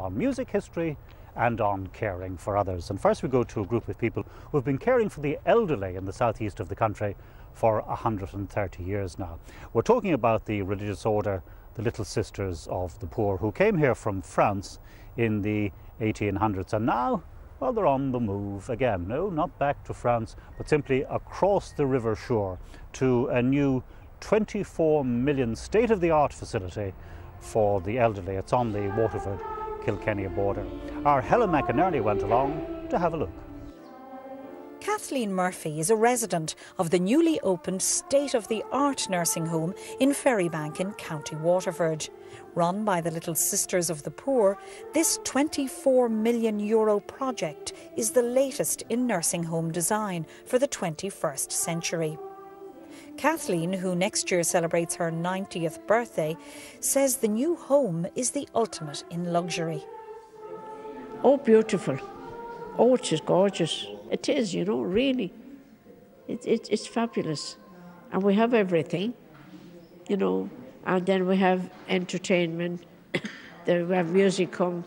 on music history and on caring for others. And first we go to a group of people who have been caring for the elderly in the southeast of the country for 130 years now. We're talking about the religious order, the Little Sisters of the Poor, who came here from France in the 1800s, and now, well, they're on the move again. No, not back to France, but simply across the river shore to a new 24 million state-of-the-art facility for the elderly. It's on the Waterford-Kilkenny border. Our Helen McInerney went along to have a look. Kathleen Murphy is a resident of the newly opened state-of-the-art nursing home in Ferrybank in County Waterford. Run by the Little Sisters of the Poor, this €24 million project is the latest in nursing home design for the 21st century. Kathleen, who next year celebrates her 90th birthday, says the new home is the ultimate in luxury. Oh, beautiful. Oh, it is gorgeous. It is, you know, really. It's fabulous. And we have everything, you know. And then we have entertainment. Then we have music come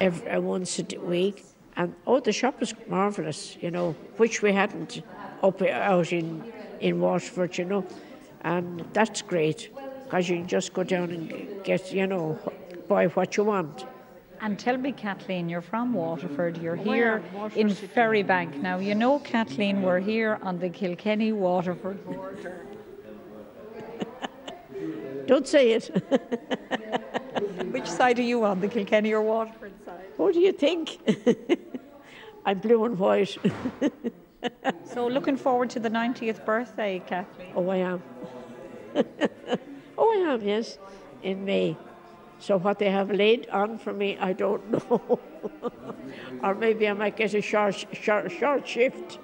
once a week. And, oh, the shop is marvellous, you know, which we hadn't out in Waterford, you know. And that's great, because you can just go down and get, you know, buy what you want. And tell me, Kathleen, you're from Waterford, you're here in Ferrybank. Now, you know, Kathleen, we're here on the Kilkenny-Waterford border. Don't say it. Which side are you on, the Kilkenny or Waterford side? What do you think? I'm blue and white. So looking forward to the 90th birthday, Kathleen? Oh, I am. Oh, I am, yes, in May. So what they have laid on for me, I don't know. Or maybe I might get a short shift.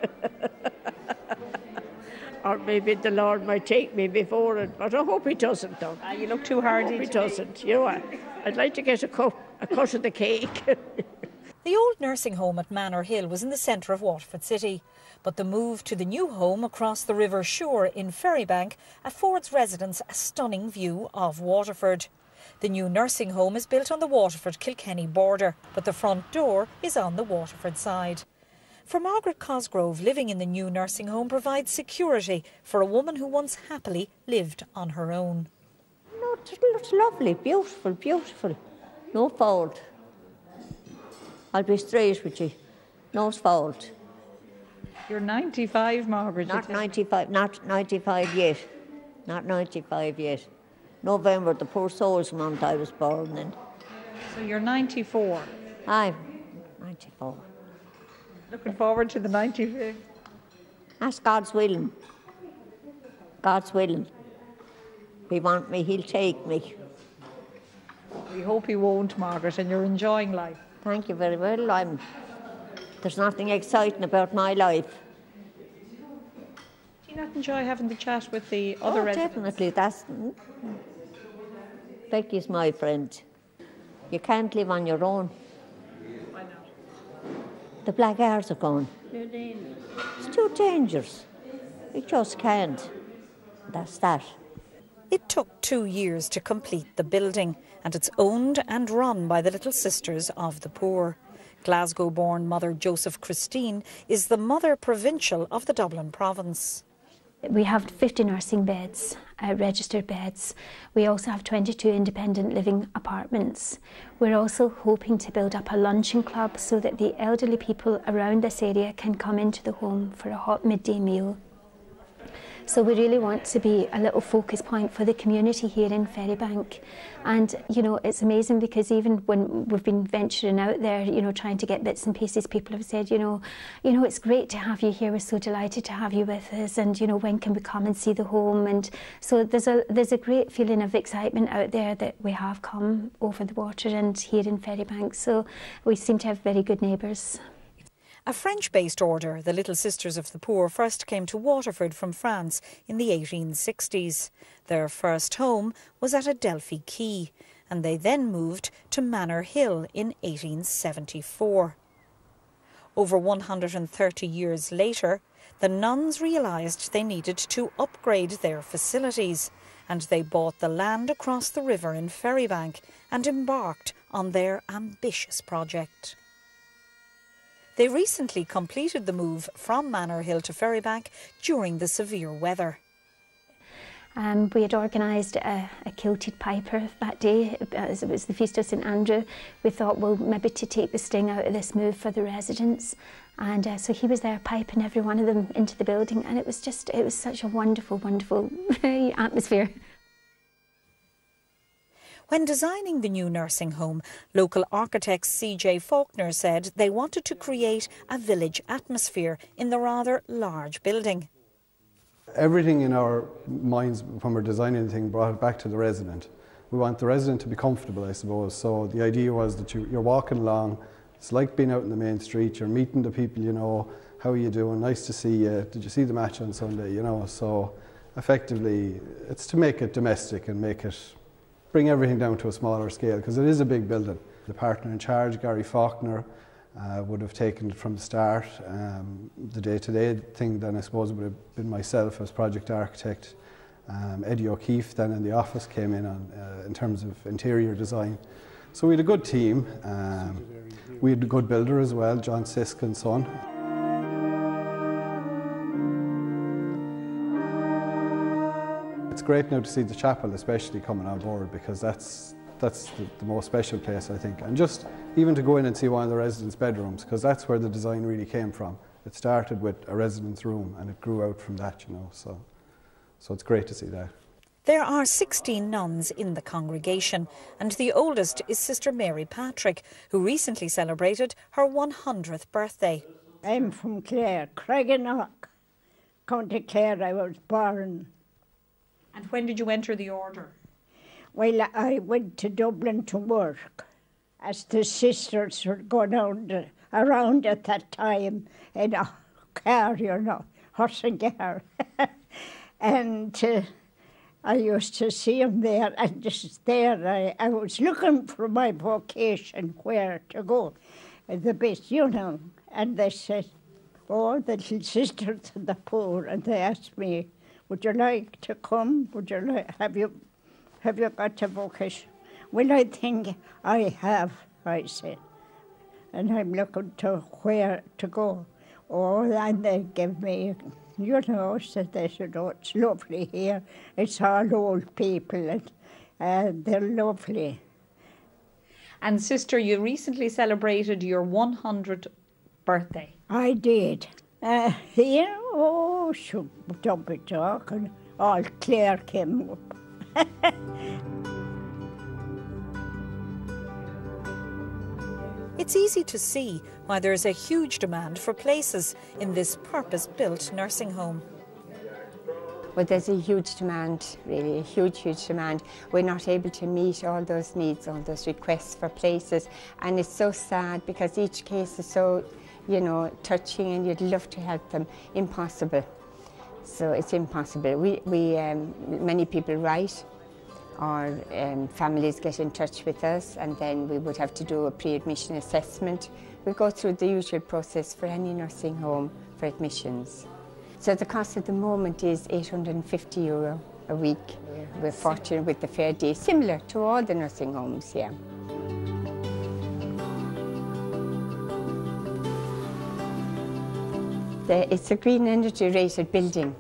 Or maybe the Lord might take me before it, but I hope he doesn't, though. You look too hard. I hope he doesn't. You know what? I'd like to get a cut of the cake. The old nursing home at Manor Hill was in the centre of Waterford City, but the move to the new home across the river shore in Ferrybank affords residents a stunning view of Waterford. The new nursing home is built on the Waterford-Kilkenny border, but the front door is on the Waterford side. For Margaret Cosgrove, living in the new nursing home provides security for a woman who once happily lived on her own. No, it's lovely, beautiful, beautiful. No fault. I'll be straight with you. No fault. You're 95, Margaret. Not 95, not 95 yet. Not 95 yet. November, the poor souls month I was born in. So you're 94? I'm 94. Looking forward to the 95th? That's God's willing. God's willing. If he want me, he'll take me. We hope he won't, Margaret, and you're enjoying life. Thank you very well. There's nothing exciting about my life. Do you not enjoy having the chat with the other residents? Definitely. Becky's my friend. You can't live on your own. Why not? The black hours are gone. Too dangerous. It's too dangerous. You just can't. That's that. It took 2 years to complete the building, and it's owned and run by the Little Sisters of the Poor. Glasgow-born mother Joseph Christine is the mother provincial of the Dublin province. We have 50 nursing beds, registered beds. We also have 22 independent living apartments. We're also hoping to build up a luncheon club so that the elderly people around this area can come into the home for a hot midday meal. So we really want to be a little focus point for the community here in Ferrybank. And, you know, it's amazing because even when we've been venturing out there, you know, trying to get bits and pieces, people have said, you know, it's great to have you here. We're so delighted to have you with us. And, you know, when can we come and see the home? And so there's a great feeling of excitement out there that we have come over the water and here in Ferrybank. So we seem to have very good neighbours. A French-based order, the Little Sisters of the Poor, first came to Waterford from France in the 1860s. Their first home was at Adelphi Quay, and they then moved to Manor Hill in 1874. Over 130 years later, the nuns realised they needed to upgrade their facilities, and they bought the land across the river in Ferrybank and embarked on their ambitious project. They recently completed the move from Manor Hill to Ferrybank during the severe weather. We had organised a kilted piper that day, as it was the Feast of St Andrew. We thought, well, maybe to take the sting out of this move for the residents. And so he was there piping every one of them into the building, and it was such a wonderful, wonderful atmosphere. When designing the new nursing home, local architect C.J. Faulkner said they wanted to create a village atmosphere in the rather large building. Everything in our minds when we're designing anything brought it back to the resident. We want the resident to be comfortable, I suppose. So the idea was that you're walking along, it's like being out in the main street, you're meeting the people you know, how are you doing, nice to see you, did you see the match on Sunday, you know. So effectively it's to make it domestic and bring everything down to a smaller scale, because it is a big building. The partner in charge, Gary Faulkner, would have taken it from the start. The day-to-day thing then I suppose would have been myself as project architect. Eddie O'Keefe then in the office came in in terms of interior design. So we had a good team. We had a good builder as well, John Sisk and Son. It's great now to see the chapel especially coming on board, because that's the most special place, I think. And just even to go in and see one of the residents' bedrooms, because that's where the design really came from. It started with a resident's room and it grew out from that, you know, so it's great to see that. There are 16 nuns in the congregation, and the oldest is Sister Mary Patrick, who recently celebrated her 100th birthday. I'm from Clare, Craigenach, County Clare. I was born. And when did you enter the order? Well, I went to Dublin to work, as the sisters were going around at that time in a car, you know, horse and car. And I used to see them there, and just there I was looking for my vocation, where to go, the best, you know. And they said, oh, the little sisters and the poor, and they asked me, would you like to come? Would you like, have you got a vocation? Well, I think I have, I said. And I'm looking to where to go. Oh, and they give me, you know, so they said, oh, it's lovely here. It's all old people, and they're lovely. And sister, you recently celebrated your 100th birthday. I did. Here, oh, don't be talking. All Clare came up. It's easy to see why there's a huge demand for places in this purpose-built nursing home. Well, there's a huge demand, really, a huge, huge demand. We're not able to meet all those needs, all those requests for places, and it's so sad because each case is so, you know, touching, and you'd love to help them. Impossible. So it's impossible. Many people write, or families get in touch with us, and then we would have to do a pre-admission assessment. We go through the usual process for any nursing home for admissions. So the cost at the moment is €850 a week. We're fortunate with the fair day, similar to all the nursing homes here. It's a green energy rated building,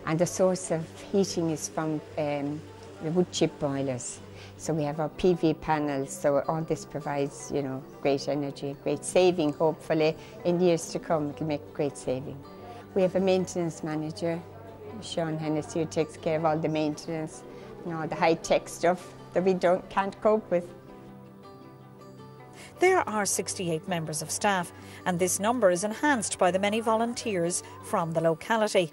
and the source of heating is from the wood chip boilers. So we have our PV panels, so all this provides, you know, great energy, great saving, hopefully. In years to come, it'll make great saving. We have a maintenance manager, Sean Hennessy, who takes care of all the maintenance and all the high-tech stuff that we can't cope with. There are 68 members of staff, and this number is enhanced by the many volunteers from the locality.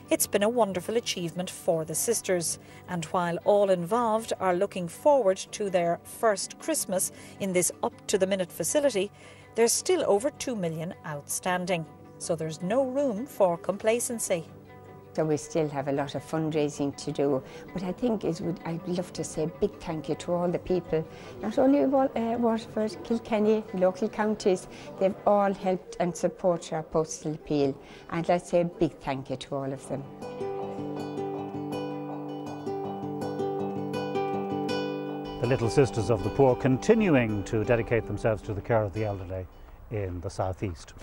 It's been a wonderful achievement for the sisters, and while all involved are looking forward to their first Christmas in this up-to-the-minute facility, there's still over 2 million outstanding, so there's no room for complacency. So we still have a lot of fundraising to do, but I think I'd love to say a big thank you to all the people, not only Waterford, Kilkenny, local counties. They've all helped and supported our postal appeal, and I'd say a big thank you to all of them. the Little Sisters of the Poor continuing to dedicate themselves to the care of the elderly in the southeast.